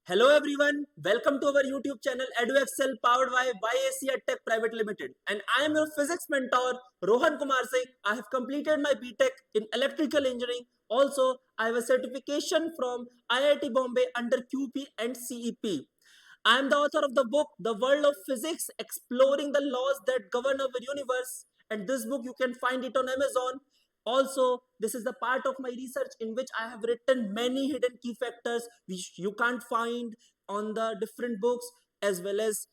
Hello everyone, welcome to our YouTube channel EduExcel powered by YAC Tech Private Limited, and I am your physics mentor Rohan Kumar Singh. I have completed my BTech in electrical engineering. Also, I have a certification from IIT Bombay under QP and CEP. I am the author of the book The World of Physics Exploring the Laws That Govern Our Universe, and this book you can find it on Amazon. Also, this is the part of my research in which I have written many hidden key factors which you can't find on the different books, as well as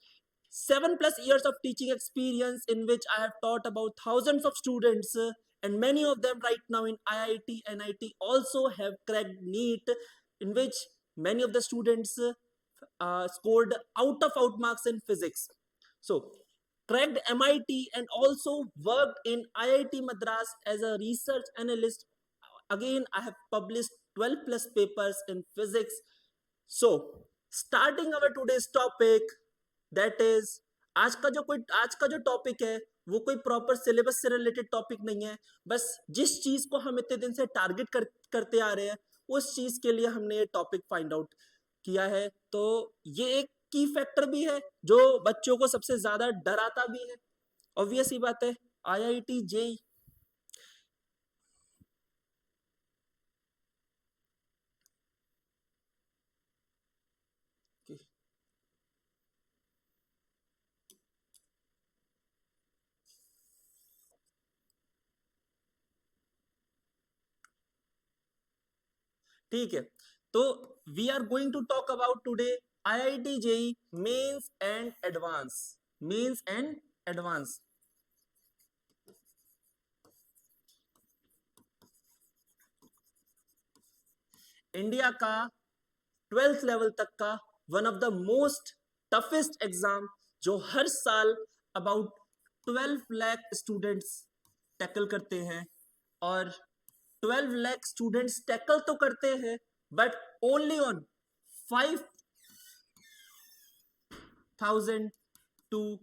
7+ years of teaching experience in which I have taught about thousands of students, and many of them right now in IIT and IT also have cracked NEET, in which many of the students scored out of out marks in physics. So, cracked MIT and also worked in IIT Madras as a research analyst. Again, I have published 12+ papers in physics. So, starting our today's topic, that is, आज का जो topic है वो कोई proper syllabus से related topic नहीं है. बस जिस चीज को हम इतने दिन से करते आ रहे हैं उस चीज के लिए हमने ये टॉपिक फाइंड आउट किया है. तो ये एक की फैक्टर भी है जो बच्चों को सबसे ज्यादा डराता भी है. ऑब्वियस ही बात है, IIT जेई. ठीक है, तो we are going to talk about today IIT JEE mains and advance. Mains and advance. India का 12th लेवल तक का one of the most toughest exam जो हर साल अबाउट 12 लाख स्टूडेंट्स टैकल करते हैं. और 12 लाख स्टूडेंट्स टैकल तो करते हैं but only on 5,000 to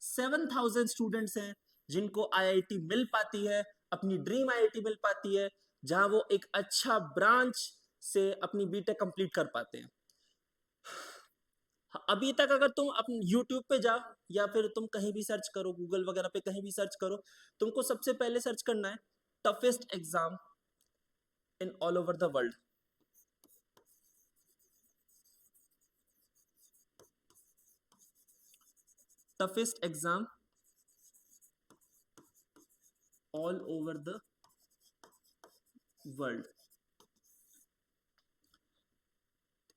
7,000 students हैं जिनको IIT मिल पाती है, अपनी ड्रीम IIT मिल पाती है जहां वो एक अच्छा ब्रांच से अपनी बीटेक कंप्लीट कर पाते हैं. अभी तक अगर तुम अपने यूट्यूब पे जाओ या फिर तुम कहीं भी सर्च करो, गूगल वगैरह पे कहीं भी सर्च करो, तुमको सबसे पहले सर्च करना है toughest exam in all over the world. Toughest exam all over the world,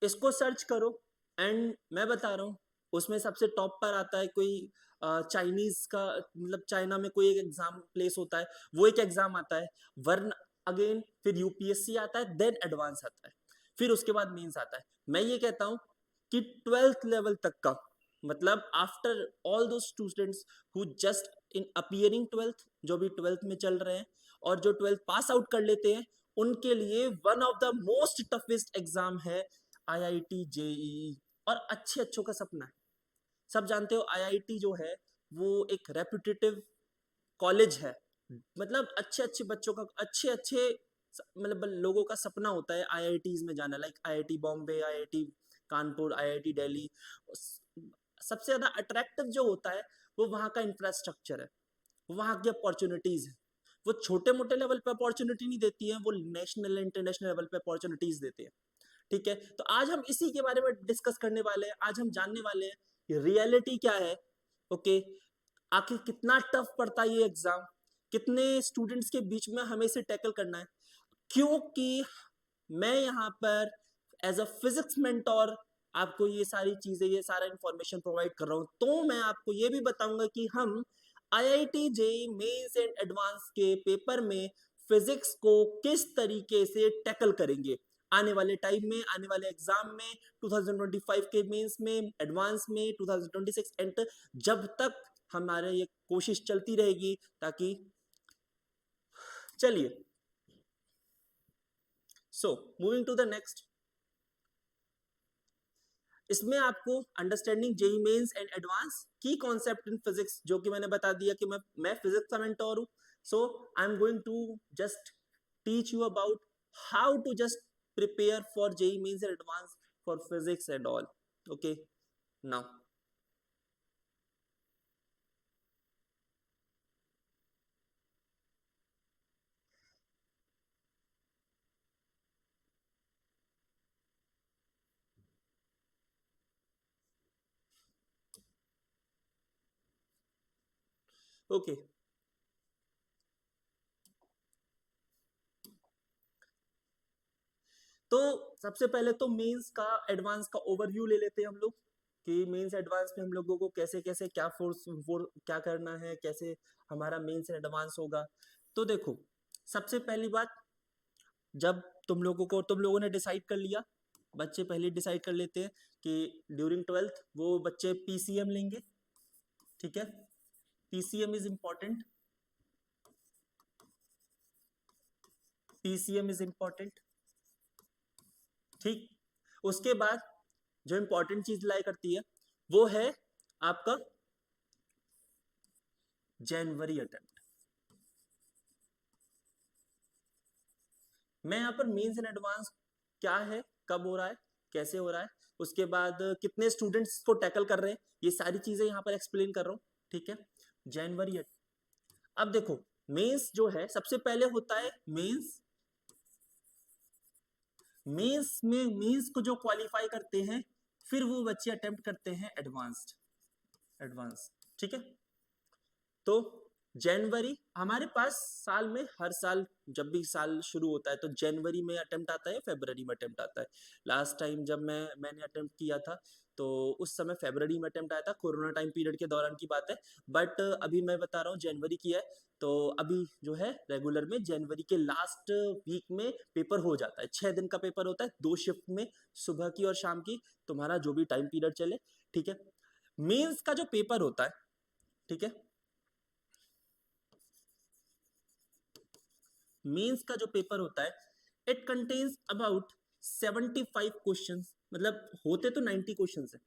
इसको सर्च करो एंड मैं बता रहा हूं उसमें सबसे टॉप पर आता है कोई चाइनीज का, मतलब चाइना में कोई एक एग्जाम प्लेस होता है, वो एक एग्जाम आता है. वर्ण अगेन फिर यूपीएससी आता है, देन एडवांस आता है, फिर उसके बाद मेंस आता है. मैं ये कहता हूं कि 12th लेवल तक का, मतलब आफ्टर ऑल दो students who just in appearing 12th, जो भी 12th में चल रहे हैं और जो 12th पास आउट कर लेते हैं, उनके लिए one of the most toughest exam है IIT जेईई. और अच्छे अच्छों का सपना है. सब जानते हो IIT जो है वो एक रेपुटेटिव कॉलेज है. मतलब अच्छे अच्छे बच्चों का, अच्छे अच्छे मतलब लोगों का सपना होता है IITs में जाना, like IIT Bombay, IIT Kanpur, IIT Delhi. सबसे ज्यादा अट्रैक्टिव जो होता है वो वहाँ का इंफ्रास्ट्रक्चर है, वहाँ की अपॉर्चुनिटीज है. वो छोटे मोटे लेवल पे अपॉर्चुनिटी नहीं देती है, वो नेशनल इंटरनेशनल लेवल पे अपॉर्चुनिटीज देते हैं. ठीक है, तो आज हम इसी के बारे में डिस्कस करने वाले हैं. आज हम जानने वाले हैं कि रियलिटी क्या है. ओके, आखिर कितना टफ पड़ता है ये एग्जाम, कितने स्टूडेंट्स के बीच में हमें इसे टैकल करना है. क्योंकि मैं यहाँ पर एज अ फिजिक्स मेंटोर आपको ये सारी चीजें, ये सारा इंफॉर्मेशन प्रोवाइड कर रहा हूँ, तो मैं आपको ये भी बताऊंगा कि हम IIT JEE mains and advance के पेपर में फिजिक्स को किस तरीके से टैकल करेंगे आने वाले टाइम में, आने वाले एग्जाम में, 2025 के मेंस में, एडवांस में, 2026 एंड जब तक हमारे ये कोशिश चलती रहेगी. ताकि चलिए, so moving to the next, इसमें आपको understanding JEE mains and advance की कॉन्सेप्ट इन फिजिक्स, जो कि मैंने बता दिया कि मैं फिजिक्स का मेंटोर हूं. So I am going to just teach you about how to just prepare for JEE means and advance for physics and all. Okay, now okay, तो सबसे पहले तो मेंस का एडवांस का ओवरव्यू ले लेते हैं हम लोग कि मेंस एडवांस में हम लोगों को कैसे कैसे क्या फोर्स क्या करना है, कैसे हमारा मेंस एडवांस होगा। तो देखो, सबसे पहली बात, जब तुम लोगों ने डिसाइड कर लिया, बच्चे पहले डिसाइड कर लेते हैं कि ड्यूरिंग ट्वेल्थ वो बच्चे पीसीएम लेंगे, ठीक है, PCM is important, PCM is important, ठीक। उसके बाद जो इंपॉर्टेंट चीज लाई करती है वो है आपका जनवरी अटेम्प्ट। मैं यहाँ पर मेंस एंड एडवांस क्या है, कब हो रहा है, कैसे हो रहा है, उसके बाद कितने स्टूडेंट्स को टैकल कर रहे हैं, ये सारी चीजें यहाँ पर एक्सप्लेन कर रहा हूँ, ठीक है। जनवरी, अब देखो मेंस जो है सबसे पहले होता है मेंस, मेंस में मेंस को जो क्वालिफाई करते हैं फिर वो बच्चे अटेम्प्ट करते हैं एडवांस्ड, एडवांस, ठीक है। तो जनवरी हमारे पास साल में, हर साल जब भी साल शुरू होता है तो जनवरी में अटेम्प्ट आता है, फरवरी में अटेम्प्ट आता है। लास्ट टाइम जब मैंने अटेम्प्ट किया था तो उस समय फरवरी में अटेम्प्ट आया था, कोरोना टाइम पीरियड के दौरान की बात है। बट अभी मैं बता रहा हूँ जनवरी की है, तो अभी जो है रेगुलर में जनवरी के लास्ट वीक में पेपर हो जाता है। 6 दिन का पेपर होता है, 2 शिफ्ट में, सुबह की और शाम की, तुम्हारा जो भी टाइम पीरियड चले, ठीक है। मेंस का जो पेपर होता है, ठीक है, मेंस का जो पेपर होता है, इट कंटेन्स अबाउट 75 क्वेश्चंस, मतलब होते तो 90 क्वेश्चंस है,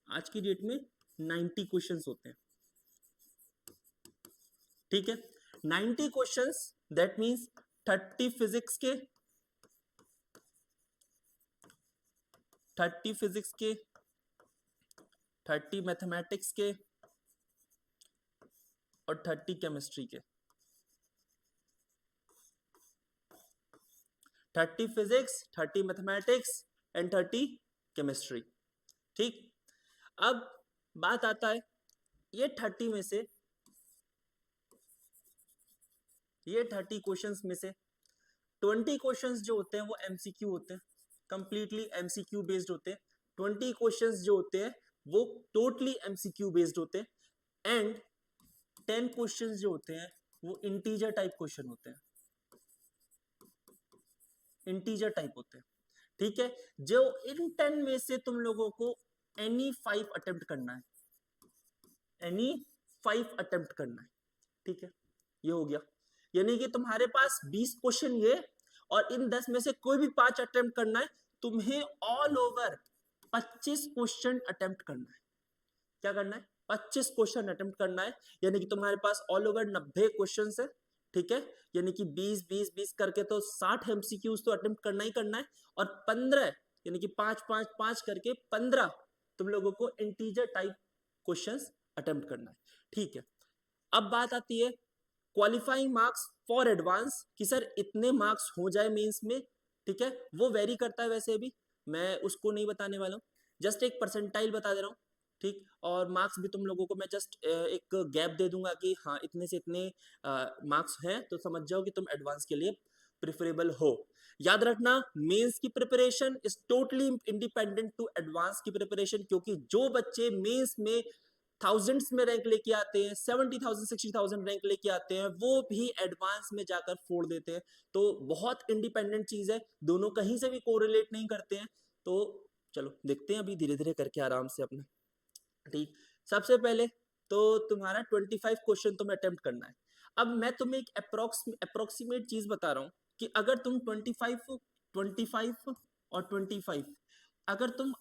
आज की डेट में 90 क्वेश्चंस होते हैं, ठीक है। 90 क्वेश्चंस, दैट मींस 30 फिजिक्स के, 30 फिजिक्स के, 30 मैथमेटिक्स के और 30 केमिस्ट्री के, 30 फिजिक्स, 30 मैथमेटिक्स एंड 30 केमिस्ट्री, ठीक। अब बात आता है ये 30 में से, ये 30 क्वेश्चंस में से 20 क्वेश्चंस जो होते हैं वो एमसीक्यू होते हैं, कंप्लीटली एमसीक्यू बेस्ड होते हैं। 20 क्वेश्चंस जो होते हैं वो टोटली एमसीक्यू बेस्ड होते हैं, एंड 10 क्वेश्चंस जो होते हैं वो इंटीजर टाइप क्वेश्चन होते हैं, इंटीजर टाइप होते हैं, ठीक है। जो इन 10 में से तुम लोगों को एनी 5 अटेम्प्ट करना है, एनी 5 अटेम्प्ट करना है, ठीक है। ये हो गया, यानी कि तुम्हारे पास 20 क्वेश्चन ये, और इन 10 में से कोई भी 5 अटेम्प्ट करना है, तुम्हें ऑल ओवर 25 क्वेश्चन अटेम्प्ट करना है। क्या करना है? 25 क्वेश्चन अटेम्प्ट करना है, यानी कि तुम्हारे पास ऑल ओवर 90 क्वेश्चन है, ठीक है। यानी कि 20 20 20 करके तो 60 एमसीक्यूज तो अटेम्प्ट करना ही करना है, और 15 यानी कि 5 5 5 करके 15 तुम लोगों को इंटीजर टाइप क्वेश्चंस अटेम्प्ट करना है, ठीक है। अब बात आती है क्वालिफाइंग मार्क्स फॉर एडवांस, कि सर इतने मार्क्स हो जाए मेंस में, ठीक है। वो वेरी करता है, वैसे भी मैं उसको नहीं बताने वाला हूँ, जस्ट एक परसेंटाइल बता दे रहा हूँ, ठीक। और मार्क्स भी तुम लोगों को मैं जस्ट एक गैप दे दूंगा कि हाँ इतने से इतने मार्क्स हैं, तो समझ जाओ कि तुम एडवांस के लिए प्रिफरेबल हो। याद रखना मेंस की preparation is totally independent to advance की प्रिपरेशन, क्योंकि जो बच्चे मेंस में थाउजेंड्स में रैंक लेके आते हैं, 70,000 60,000 रैंक लेके आते हैं, वो भी एडवांस में जाकर फोड़ देते हैं। तो बहुत इंडिपेंडेंट चीज है, दोनों कहीं से भी कोरिलेट नहीं करते हैं। तो चलो देखते हैं अभी धीरे धीरे करके आराम से अपना, ठीक। सबसे पहले तो तुम्हारा 25 क्वेश्चन तुम्हें अटेम्प्ट करना है। अब मैं तुम्हें एक अप्रोक्सीमेट चीज बता रहा हूं कि अगर तुम 25 25 और 25 अगर तुम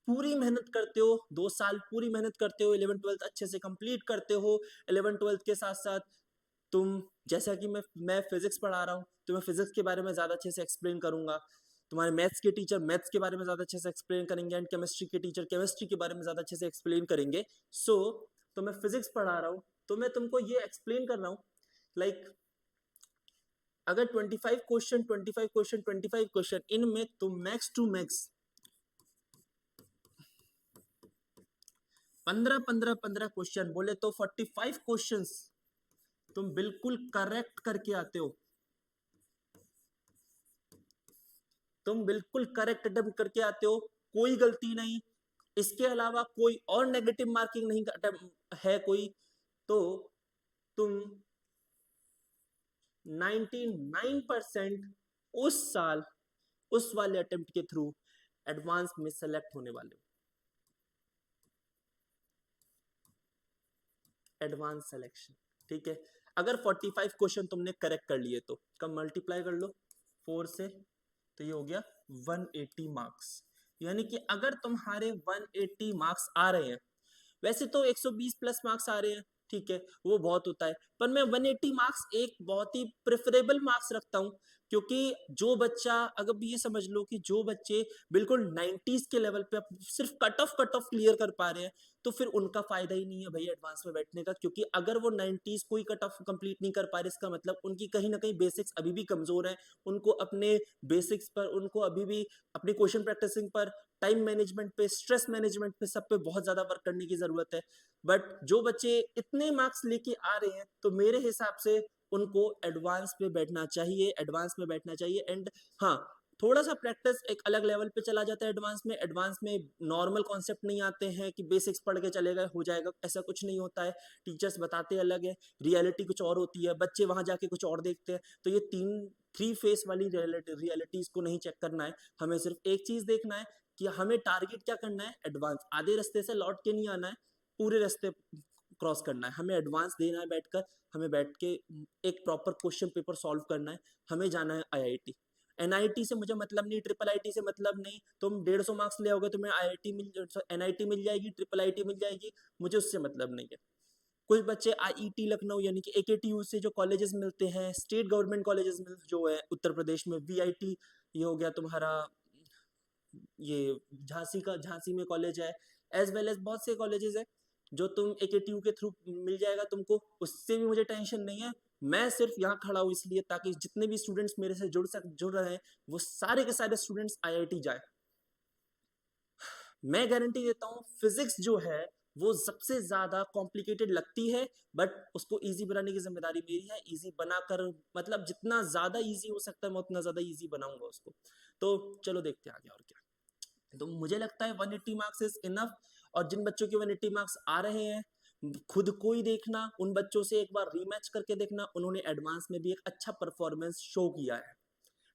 पूरी मेहनत करते हो, 2 साल पूरी मेहनत करते हो, 11 12 अच्छे से कंप्लीट करते हो, 11 12 के साथ साथ तुम, जैसा कि मैं फिजिक्स पढ़ा रहा हूँ तो मैं फिजिक्स के बारे में ज्यादा अच्छे से एक्सप्लेन करूंगा, तुम्हारे मैथ्स के टीचर मैथ्स के बारे में ज्यादा अच्छे से एक्सप्लेन करेंगे एंड केमिस्ट्री के टीचर केमिस्ट्री के बारे में ज्यादा अच्छे से एक्सप्लेन करेंगे। सो तो मैं फिजिक्स पढ़ा रहा हूँ तो मैं तुमको ये एक्सप्लेन कर रहा हूँ लाइक अगर 25 क्वेश्चन 25 क्वेश्चन 25 क्वेश्चन इनमें तुम मैक्स टू मैक्स 15 क्वेश्चन बोले तो 45 क्वेश्चंस तुम बिल्कुल करेक्ट करके आते हो, तुम बिल्कुल करेक्ट अटेम्प्ट करके आते हो, कोई गलती नहीं, इसके अलावा कोई और नेगेटिव मार्किंग नहीं है कोई, तो तुम 99% उस साल उस वाले अटेम्प्ट के थ्रू एडवांस में सेलेक्ट होने वाले हो। एडवांस सिलेक्शन, ठीक है। अगर 45 क्वेश्चन तुमने करेक्ट कर लिए तो कब मल्टीप्लाई कर लो 4 से, तो ये हो गया 180 मार्क्स। यानी कि अगर तुम्हारे 180 मार्क्स आ रहे हैं, वैसे तो 120 प्लस मार्क्स आ रहे हैं, ठीक है, वो बहुत होता है, पर मैं 180 मार्क्स एक बहुत ही प्रेफरेबल मार्क्स रखता हूं, क्योंकि जो बच्चा, अगर ये समझ लो कि जो बच्चे बिल्कुल 90s के लेवल पे सिर्फ कट ऑफ क्लियर कर पा रहे हैं, तो फिर उनका फायदा ही नहीं है भाई एडवांस में बैठने का, क्योंकि अगर वो 90s कोई कट ऑफ कंप्लीट नहीं कर पा रहे, इसका मतलब उनकी कहीं ना कहीं बेसिक्स अभी भी कमजोर है, उनको अपने बेसिक्स पर, उनको अभी भी अपनी क्वेश्चन प्रैक्टिसिंग पर, टाइम मैनेजमेंट पे, स्ट्रेस मैनेजमेंट पे, सब पे बहुत ज्यादा वर्क करने की जरूरत है। बट जो बच्चे इतने मार्क्स लेके आ रहे हैं, तो मेरे हिसाब से उनको एडवांस पे बैठना चाहिए, एडवांस में बैठना चाहिए। एंड हाँ, थोड़ा सा प्रैक्टिस एक अलग लेवल पे चला जाता है एडवांस में। एडवांस में नॉर्मल कॉन्सेप्ट नहीं आते हैं कि बेसिक्स पढ़ के चले गए हो जाएगा, ऐसा कुछ नहीं होता है। टीचर्स बताते अलग है, रियलिटी कुछ और होती है, बच्चे वहां जाके कुछ और देखते हैं। तो ये थ्री फेस वाली रियलिटीज को नहीं चेक करना है, हमें सिर्फ एक चीज देखना है कि हमें टारगेट क्या करना है, एडवांस। आधे रास्ते से लौट के नहीं आना है, पूरे रास्ते क्रॉस करना है, हमें एडवांस देना है बैठकर, हमें बैठ के एक प्रॉपर क्वेश्चन पेपर सॉल्व करना है, हमें जाना है आईआईटी। एनआईटी से मुझे मतलब नहीं, ट्रिपल आईटी से मतलब नहीं, तुम 150 मार्क्स ले आओगे तुम्हें आईआईटी एनआईटी मिल जाएगी, ट्रिपल आईटी मिल जाएगी, मुझे उससे मतलब नहीं है। कुछ बच्चे आईईटी लखनऊ यानी कि एकेटीयू से जो कॉलेजेस मिलते हैं, स्टेट गवर्नमेंट कॉलेजेस में जो है उत्तर प्रदेश में, वीआईटी, ये हो गया तुम्हारा, ये झांसी में कॉलेज है, एज वेल एज बहुत से कॉलेजेस है जो तुम एकेटीयू के थ्रू मिल जाएगा तुमको, उससे भी मुझे टेंशन नहीं है। मैं सिर्फ यहाँ खड़ा हूँ इसलिए ताकि जितने भी स्टूडेंट्स मेरे से जुड़ रहे हैं, वो सारे के सारे स्टूडेंट्स आईआईटी जाए। मैं गारंटी देता हूँ फिजिक्स जो है वो सबसे ज्यादा कॉम्प्लिकेटेड लगती है, बट उसको इजी बनाने की जिम्मेदारी मेरी है। इजी बनाकर, मतलब जितना ज्यादा इजी हो सकता है मैं उतना ज्यादा इजी बनाऊंगा उसको। तो चलो देखते हैं आगे और क्या। तो मुझे लगता है 180 मार्क्स इज इनफ। और जिन बच्चों के 180 मार्क्स आ रहे हैं, खुद को ही देखना, उन बच्चों से एक बार रीमैच करके देखना, उन्होंने एडवांस में भी एक अच्छा परफॉर्मेंस शो किया है,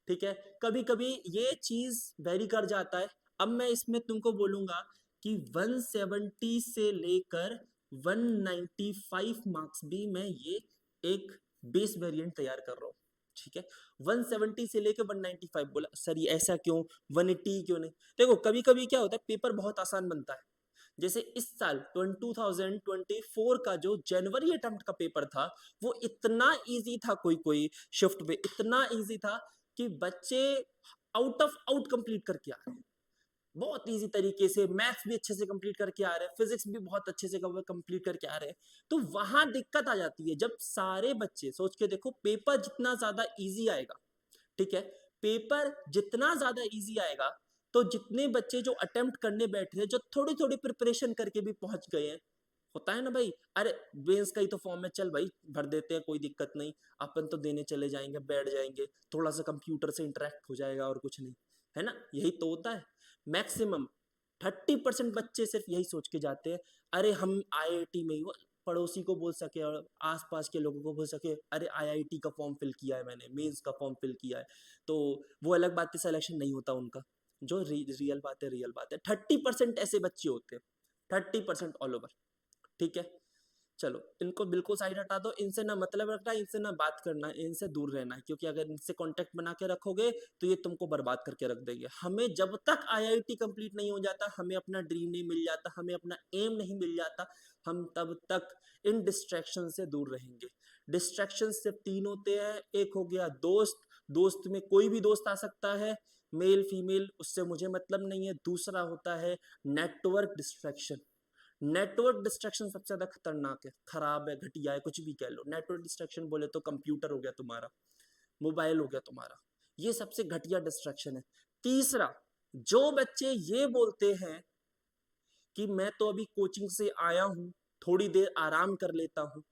ठीक है। कभी कभी ये चीज वेरी कर जाता है। अब मैं इसमें तुमको बोलूंगा कि 170 से लेकर 195 मार्क्स भी मैं ये एक बेस वेरिएंट तैयार कर रहा हूँ, ठीक है। 170 से लेकर 195 बोला सर ये ऐसा क्यों, 180 क्यों नहीं? देखो कभी कभी क्या होता है, पेपर बहुत आसान बनता है। जैसे इस साल 2024 का जो जनवरी अटेम्प्ट का पेपर था, वो इतना इजी था, कोई कोई शिफ्ट पे इतना इजी था कि बच्चे आउट ऑफ आउट कंप्लीट करके आ रहे हैं, बहुत इजी तरीके से। मैथ्स भी अच्छे से कंप्लीट करके आ रहे हैं, फिजिक्स भी बहुत अच्छे से कंप्लीट करके आ रहे हैं। तो वहां दिक्कत आ जाती है जब सारे बच्चे, सोच के देखो, पेपर जितना ज्यादा इजी आएगा, ठीक है, पेपर जितना ज्यादा इजी आएगा, तो जितने बच्चे जो अटेम्प्ट करने बैठे हैं, जो थोड़ी थोड़ी प्रिपरेशन करके भी पहुंच गए हैं, होता है ना भाई, अरे बेंस का ही तो फॉर्म है, चल भाई भर देते हैं, कोई दिक्कत नहीं, अपन तो देने चले जाएंगे, बैठ जाएंगे, थोड़ा सा कंप्यूटर से इंटरेक्ट हो जाएगा और कुछ नहीं, है ना, यही तो होता है। मैक्सिमम 30% बच्चे सिर्फ यही सोच के जाते हैं, अरे हम आईआईटी में ही, पड़ोसी को बोल सके और आसपास के लोगों को बोल सके, अरे आईआईटी का फॉर्म फिल किया है मैंने, मेंस का फॉर्म फिल किया है, तो वो अलग बात है, सिलेक्शन नहीं होता उनका। जो रियल बात है, रियल बात है, 30% ऐसे बच्चे होते हैं, 30% ऑल ओवर, ठीक है। चलो इनको बिल्कुल साइड हटा दो, इनसे ना मतलब रखना, इनसे ना बात करना, इनसे दूर रहना है, क्योंकि अगर इनसे कांटेक्ट बना के रखोगे तो ये तुमको बर्बाद करके रख देंगे। हमें जब तक आईआईटी कंप्लीट नहीं हो जाता, हमें अपना ड्रीम नहीं मिल जाता, हमें अपना एम नहीं मिल जाता, हम तब तक इन डिस्ट्रैक्शन से दूर रहेंगे। डिस्ट्रैक्शन सिर्फ तीन होते हैं, एक हो गया दोस्त, दोस्त में कोई भी दोस्त आ सकता है, मेल फीमेल उससे मुझे मतलब नहीं है। दूसरा होता है नेटवर्क डिस्ट्रैक्शन। नेटवर्क डिस्ट्रैक्शन सबसे ज्यादा खतरनाक है, खराब है, घटिया है, कुछ भी कह लो। नेटवर्क डिस्ट्रैक्शन बोले तो कंप्यूटर हो गया तुम्हारा, मोबाइल हो गया तुम्हारा, ये सबसे घटिया डिस्ट्रैक्शन है। तीसरा, जो बच्चे ये बोलते हैं कि मैं तो अभी कोचिंग से आया हूं, थोड़ी देर आराम कर लेता हूं,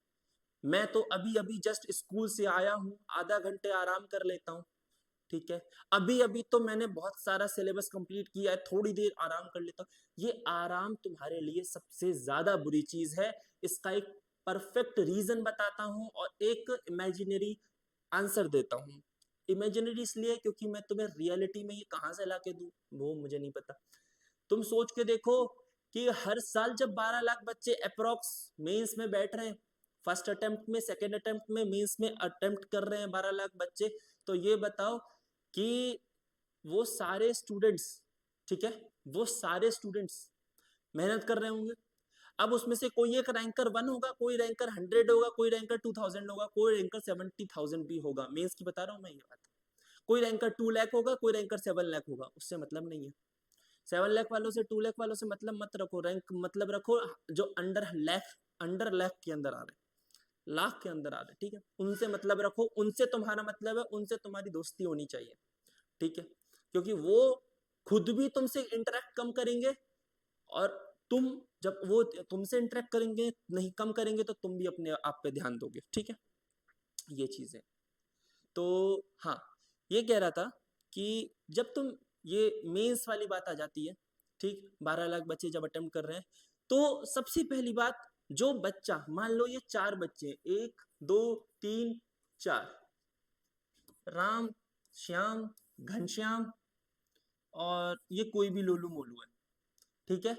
मैं तो अभी अभी जस्ट स्कूल से आया हूं, आधा घंटे आराम कर लेता हूं, ठीक है, अभी अभी तो मैंने बहुत सारा सिलेबस कंप्लीट किया है, थोड़ी देर आराम कर लेता हूं। ये आराम तुम्हारे लिए सबसे ज्यादा बुरी चीज है। इसका एक परफेक्ट रीजन बताता हूं और एक इमेजिनरी आंसर देता हूं। इमेजिनरी इसलिए क्योंकि मैं तुम्हें रियलिटी में ये कहां से लाके दूं वो मुझे नहीं पता। तुम सोच के देखो कि हर साल जब 12 लाख बच्चे अप्रोक्स मेंस में बैठ रहे हैं, फर्स्ट अटेम्प्ट में, सेकेंड अटेम्प्ट में, मेंस में अटेम्प्ट कर रहे हैं 12 लाख बच्चे, तो ये बताओ कि वो सारे स्टूडेंट्स, ठीक है, वो सारे स्टूडेंट्स मेहनत कर रहे होंगे। अब उसमें से कोई एक रैंकर 1 होगा, कोई रैंकर 100 होगा, कोई रैंकर 2000 होगा, कोई रैंकर 70,000 भी होगा। मेंस की बता रहा हूं मैं ये बात। कोई रैंकर 2 लाख होगा, कोई रैंकर 7 लाख होगा, उससे मतलब नहीं है। 7 लाख वालों से, 2 लाख वालों से मतलब मत रखो। रैंक मतलब रखो जो अंडर लाख के अंदर आ रहे, लाख के अंदर आ रहे, ठीक है, उनसे मतलब रखो। उनसे तुम्हारा मतलब है, उनसे तुम्हारी दोस्ती होनी चाहिए, ठीक है, क्योंकि वो खुद भी तुमसे इंटरेक्ट कम करेंगे और तुम जब वो तुमसे इंटरेक्ट करेंगे नहीं, कम करेंगे, तो तुम भी अपने आप पे ध्यान दोगे, ठीक है, ये चीज है। तो हाँ, ये कह रहा था कि जब तुम ये मेंस वाली बात आ जाती है, ठीक, 12 लाख बच्चे जब अटेम्प्ट कर रहे हैं, तो सबसे पहली बात, जो बच्चा, मान लो ये 4 बच्चे, 1 2 3 4, राम, श्याम, घनश्याम और ये कोई भी लोलू मोलू है, ठीक है।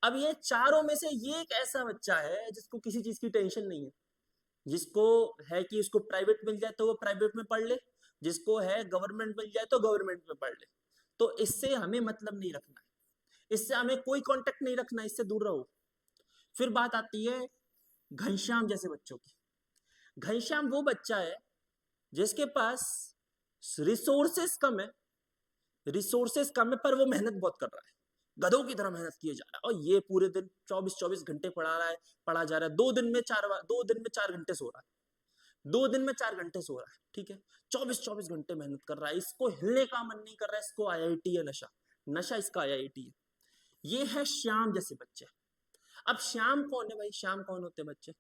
अब ये चारों में से ये एक ऐसा बच्चा है जिसको किसी चीज की टेंशन नहीं है, जिसको है कि उसको प्राइवेट मिल जाए तो वो प्राइवेट में पढ़ ले, जिसको है गवर्नमेंट मिल जाए तो गवर्नमेंट में पढ़ ले। तो इससे हमें मतलब नहीं रखना है, इससे हमें कोई कांटेक्ट नहीं रखना, इससे दूर रहो। फिर बात आती है घनश्याम जैसे बच्चों की। घनश्याम वो बच्चा है जिसके पास रिसोर्सेस कम है, रिसोर्सेस कम है, पर वो मेहनत बहुत कर रहा है, गधों की तरह मेहनत किए जा रहा है, और ये पूरे दिन 24-24 घंटे पढ़ा रहा है, पढ़ा जा रहा है। 2 दिन में 4 घंटे सो रहा है, 2 दिन में 4 घंटे सो रहा है, ठीक है, 24-24 घंटे मेहनत कर रहा है, इसको हिलने का मन नहीं कर रहा है, इसको आईआईटी है, नशा, नशा इसका आईआईटी है। ये है श्याम जैसे बच्चे। अब श्याम कौन है भाई? श्याम कौन होते बच्चे?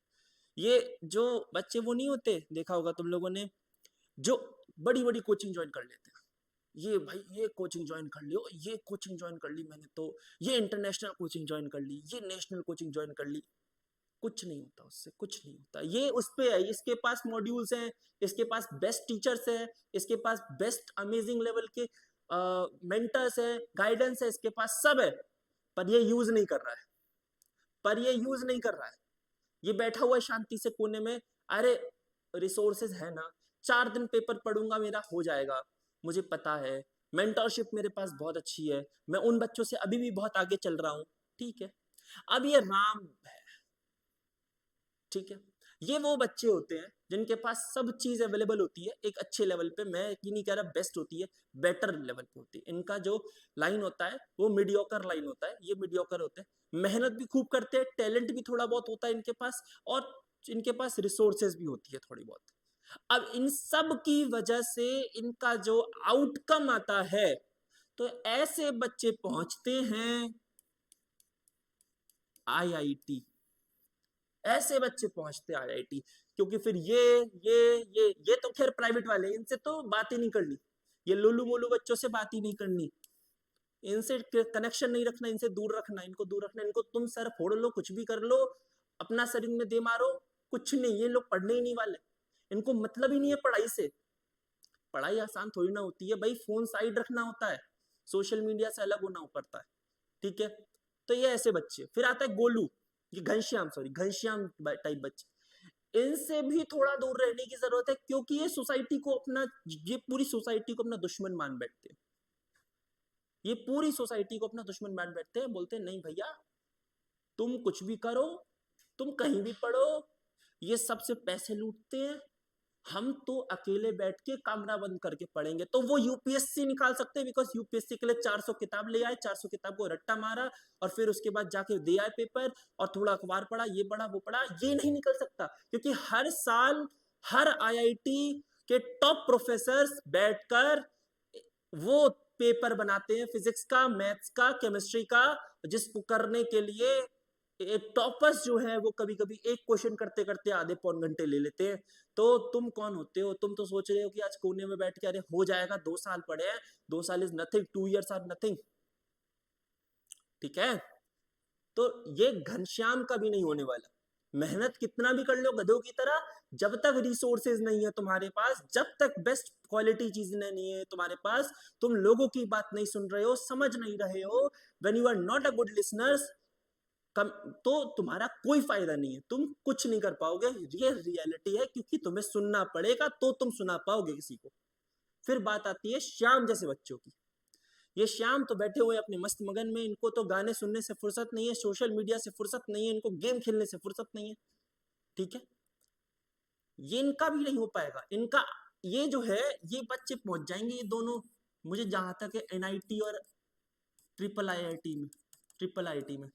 ये जो बच्चे वो नहीं होते, देखा होगा तुम लोगों ने, जो बड़ी बड़ी कोचिंग ज्वाइन कर लेते हैं, ये भाई ये कोचिंग ज्वाइन कर लियो, ये कोचिंग ज्वाइन कर ली मैंने तो, ये इंटरनेशनल कोचिंग ज्वाइन कर ली, ये नेशनल कोचिंग ज्वाइन कर ली। कुछ नहीं होता उससे, कुछ नहीं होता। ये उस पे है, इसके पास मॉड्यूल्स हैं, इसके पास बेस्ट टीचर्स हैं, इसके पास बेस्ट अमेजिंग लेवल के मेंटर्स हैं, गाइडेंस है, इसके पास सब है, पर ये यूज नहीं कर रहा है, पर ये यूज नहीं कर रहा है। ये बैठा हुआ है शांति से कोने में, अरे रिसोर्सेज है ना, 4 दिन पेपर पढ़ूंगा मेरा हो जाएगा, मुझे पता है, मेंटरशिप मेरे पास बहुत अच्छी है, मैं उन बच्चों से अभी भी बहुत आगे चल रहा हूं, ठीक है। अब ये राम है, ठीक है, ये वो बच्चे होते हैं जिनके पास सब चीज अवेलेबल होती है एक अच्छे लेवल पे, मैं ये नहीं कह रहा बेस्ट होती है, बेटर लेवल पे होती है। इनका जो लाइन होता है वो मीडियोकर लाइन होता है, ये मीडियोकर होते हैं, मेहनत भी खूब करते हैं, टैलेंट भी थोड़ा बहुत होता है इनके पास, और इनके पास रिसोर्सेज भी होती है थोड़ी बहुत। अब इन सब की वजह से इनका जो आउटकम आता है, तो ऐसे बच्चे पहुंचते हैं आईआईटी, ऐसे बच्चे पहुंचते आईआईटी, क्योंकि फिर ये तो खैर प्राइवेट वाले, इनसे तो बात ही नहीं करनी, ये लोलू मोलू बच्चों से बात ही नहीं करनी, इनसे कनेक्शन नहीं रखना, इनसे दूर रखना, इनको दूर रखना, इनको तुम सर फोड़ लो, कुछ भी कर लो, अपना शरीर में दे मारो, कुछ नहीं, ये लोग पढ़ने ही नहीं वाले, इनको मतलब ही नहीं है पढ़ाई से। पढ़ाई आसान थोड़ी ना होती है भाई, फोन साइड रखना होता है, सोशल मीडिया से अलग होना पड़ता है, ठीक है। तो ये ऐसे बच्चे। फिर आता है गोलू, ये घनश्याम, सॉरी घनश्याम टाइप बच्चे, इनसे भी थोड़ा दूर रहने की जरूरत है, क्योंकि ये सोसाइटी को अपना, ये पूरी सोसाइटी को अपना दुश्मन मान बैठते हैं, ये पूरी सोसाइटी को अपना दुश्मन मान बैठते हैं, बोलते हैं नहीं भैया तुम कुछ भी करो, तुम कहीं भी पढ़ो, ये सबसे पैसे लूटते हैं, हम तो अकेले बैठ के कमरा बंद करके पढ़ेंगे तो वो यूपीएससी निकाल सकते हैं, बिकॉज यूपीएससी के लिए 400 किताब ले आए, 400 किताब को रट्टा मारा और फिर उसके बाद जाके दे आए पेपर और थोड़ा अखबार पढ़ा, ये पढ़ा वो पढ़ा। ये नहीं निकल सकता, क्योंकि हर साल हर आईआईटी के टॉप प्रोफेसर बैठकर वो पेपर बनाते हैं, फिजिक्स का, मैथ्स का, केमिस्ट्री का, जिसको करने के लिए टॉपर्स जो है वो कभी कभी एक क्वेश्चन करते करते आधे पौन घंटे ले लेते हैं। तो तुम कौन होते हो? तुम तो सोच रहे हो कि आज कोने में बैठ के अरे हो जाएगा, 2 साल पढ़े हैं, 2 साल is nothing, 2 years are nothing. ठीक है, तो ये घनश्याम का भी नहीं होने वाला। मेहनत कितना भी कर लो गधों की तरह, जब तक रिसोर्सेज नहीं है तुम्हारे पास, जब तक बेस्ट क्वालिटी चीज नहीं है तुम्हारे पास, तुम लोगों की बात नहीं सुन रहे हो, समझ नहीं रहे हो, when you are not a good listeners, तो तुम्हारा कोई फायदा नहीं है, तुम कुछ नहीं कर पाओगे। ये रियलिटी है, क्योंकि तुम्हें सुनना पड़ेगा तो तुम सुना पाओगे किसी को। फिर बात आती है श्याम जैसे बच्चों की। ये श्याम तो बैठे हुए अपने मस्त मगन में, इनको तो गाने सुनने से फुर्सत नहीं है, सोशल मीडिया से फुर्सत नहीं है, इनको गेम खेलने से फुर्सत नहीं है। ठीक है, ये इनका भी नहीं हो पाएगा। इनका ये जो है, ये बच्चे पहुंच जाएंगे ये दोनों, मुझे जहां तक है एनआईटी और ट्रिपल आईआईटी में, ट्रिपल आईटी में।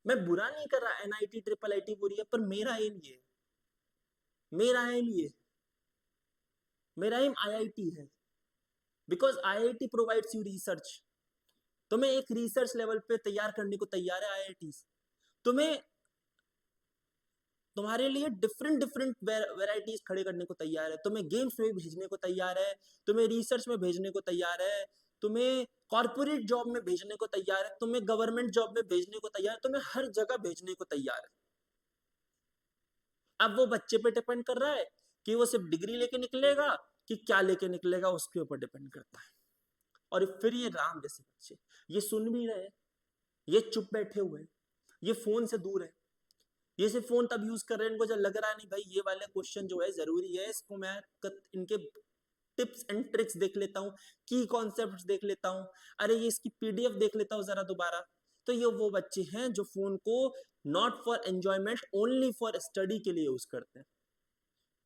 मैं बुरा नहीं कर रहा, एनआईटी ट्रिपल आईटी बुरी है, पर मेरा एम ये, मेरा एम ये, मेरा एम आईआईटी है, because IIT provides you research. तुम्हें एक रिसर्च लेवल पे तैयार करने को तैयार है आईआईटी, तुम्हें तुम्हारे लिए डिफरेंट डिफरेंट वेराइटीज खड़े करने को तैयार है, तुम्हें गेम्स में भेजने को तैयार है, तुम्हें रिसर्च में भेजने को तैयार है, तुम्हें कॉर्पोरेट जॉब में भेजने को तैयार है, तुम्हें गवर्नमेंट जॉब में भेजने को तैयार है, तुम्हें हर जगह भेजने को तैयार है। अब वो बच्चे पे डिपेंड कर रहा है कि वो सिर्फ डिग्री लेके निकलेगा कि क्या लेके निकलेगा, उसके ऊपर डिपेंड करता है। और फिर ये राम जैसे बच्चे, ये सुन भी रहे, ये चुप बैठे हुए हैं, ये फोन से दूर है, ये सिर्फ फोन तब यूज कर रहे हैं इनको जब लग रहा है नहीं भाई ये वाले क्वेश्चन जो है जरूरी है, इसको मैं इनके टिप्स एंड ट्रिक्स देख लेता हूँ, की कॉन्सेप्ट्स देख लेता हूँ, अरे ये इसकी पीडीएफ देख लेता हूँ जरा दोबारा। तो ये वो बच्चे हैं जो फोन को not for enjoyment, only for study के लिए यूज करते हैं।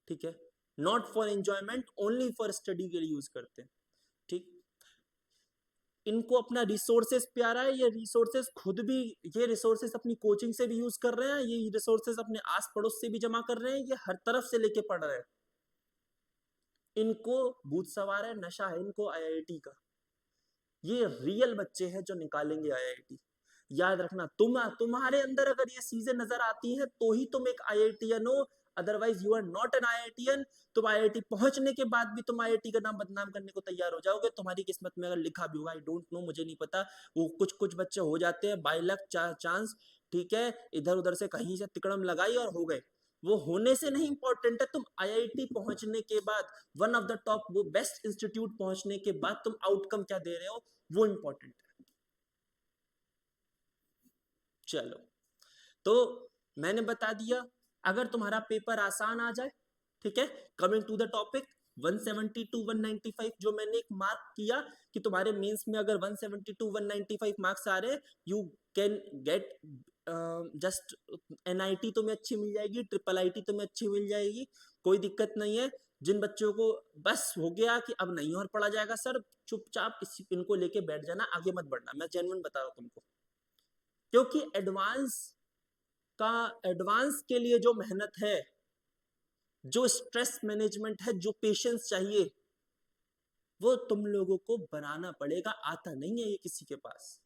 ठीक है, not for enjoyment, only for study के लिए यूज करते हैं। ठीक, इनको अपना रिसोर्सेस प्यारा है, ये रिसोर्सेस खुद भी, ये रिसोर्सेस अपनी कोचिंग से भी यूज कर रहे हैं, ये रिसोर्सेस अपने आस पड़ोस से भी जमा कर रहे हैं, ये हर तरफ से लेके पढ़ रहे हैं। इनको भूत सवार है, नशा है इनको आईआईटी का। ये रियल बच्चे हैं जो निकालेंगे आईआईटी। याद रखना, तुम्हारे अंदर अगर ये चीजें नजर आती हैं तो ही तुम एक आईआईटीएन हो, otherwise you are not an IITian. तुम आईआईटी पहुंचने के बाद भी तुम आईआईटी का नाम बदनाम करने को तैयार हो जाओगे, तुम्हारी किस्मत में अगर लिखा भी होगा, आई डोंट नो, मुझे नहीं पता। वो कुछ कुछ बच्चे हो जाते हैं बाय लक चांस, ठीक है, इधर उधर से कहीं से तिकड़म लगाई और हो गए। वो होने से नहीं इंपॉर्टेंट है, तुम आईआईटी पहुंचने के बाद, वन ऑफ द टॉप, वो बेस्ट इंस्टीट्यूट पहुंचने के बाद तुम आउटकम क्या दे रहे हो, वो इंपॉर्टेंट है। चलो, तो मैंने बता दिया, अगर तुम्हारा पेपर आसान आ जाए, ठीक है, coming to the topic, 170 to 195 जो मैंने एक मार्क किया कि तुम्हारे मेंस में अगर 170 टू 195 मार्क्स आ रहे, you can get just NIT तुम्हें अच्छी मिल जाएगी, ट्रिपल आईटी तुम्हें अच्छी मिल जाएगी, कोई दिक्कत नहीं है। जिन बच्चों को बस हो गया कि अब नहीं और पढ़ा जाएगा सर, चुपचाप इनको लेके बैठ जाना, आगे मत बढ़ना, मैं जेन्युइन बता रहा हूं तुमको। क्योंकि एडवांस के लिए जो मेहनत है, जो स्ट्रेस मैनेजमेंट है, जो पेशेंस चाहिए, वो तुम लोगों को बनाना पड़ेगा, आता नहीं है ये किसी के पास,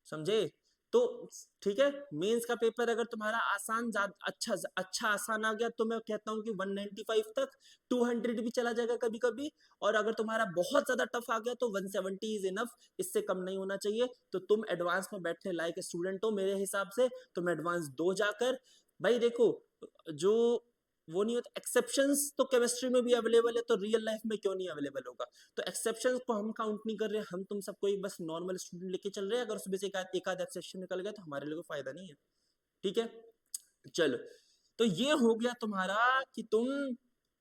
समझे? तो ठीक है, मेंस का पेपर अगर तुम्हारा आसान, अच्छा आसान आ गया तो मैं कहता हूं कि 195 तक, 200 भी चला जाएगा कभी कभी, और अगर तुम्हारा बहुत ज्यादा टफ आ गया तो 170 इज इनफ, इससे कम नहीं होना चाहिए। तो तुम एडवांस में बैठने लायक स्टूडेंट हो मेरे हिसाब से, तुम एडवांस दो जाकर। भाई देखो, जो वो नहीं होता, एक्सेप्शंस तो केमिस्ट्री में भी अवेलेबल है, तो रियल लाइफ में क्यों नहीं अवेलेबल होगा? तो एक्सेप्शंस को हम काउंट नहीं कर रहे, हम तुम सबको एक बस नॉर्मल स्टूडेंट लेके चल रहे हैं, अगर उसमें से एक आध एक्सेप्शन निकल गया तो हमारे लिए कोई फायदा नहीं है। ठीक है, चलो, तो ये हो गया तुम्हारा कि तुम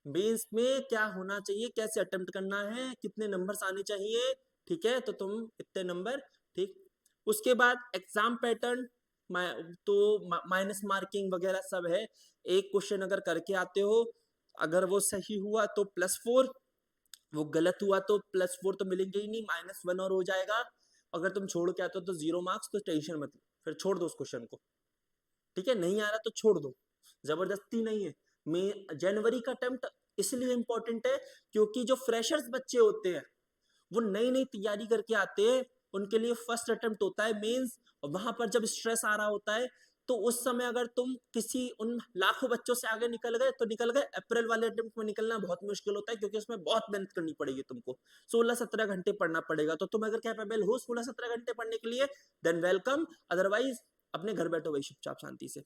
बेस में क्या होना चाहिए, कैसे अटेम्प्ट करना है, कितने नंबर्स आने चाहिए। ठीक है, तो तुम इतने नंबर, ठीक। उसके बाद एग्जाम पैटर्न, तो माइनस मार्किंग वगैरह सब है। एक क्वेश्चन अगर करके आते हो, अगर वो सही हुआ तो +4, वो गलत हुआ तो +4 तो मिलेंगे ही नहीं, -1 और हो जाएगा। अगर तुम छोड़ के आते हो तो 0 मार्क्स, तो टेंशन मत लो, फिर छोड़ दो उस क्वेश्चन को, ठीक है। नहीं आ रहा तो छोड़ दो, जबरदस्ती नहीं है। जनवरी का अटेम्प्ट इसलिए इंपॉर्टेंट है क्योंकि जो फ्रेशर्स बच्चे होते हैं वो नई नई तैयारी करके आते हैं, उनके लिए फर्स्ट अटेम्प्ट होता है मेंस, और वहां पर जब स्ट्रेस आ रहा होता है तो उस समय अगर तुम किसी उन लाखों बच्चों से आगे निकल गए तो निकल गए। अप्रैल वाले अटेम्प्ट में निकलना बहुत मुश्किल होता है क्योंकि उसमें बहुत मेहनत करनी पड़ेगी तुमको, 16-17 घंटे पढ़ना पड़ेगा। तो तुम अगर कैपेबल हो 16-17 घंटे पढ़ने के लिए, देन वेलकम, अदरवाइज अपने घर बैठो भाई चुपचाप शांति से,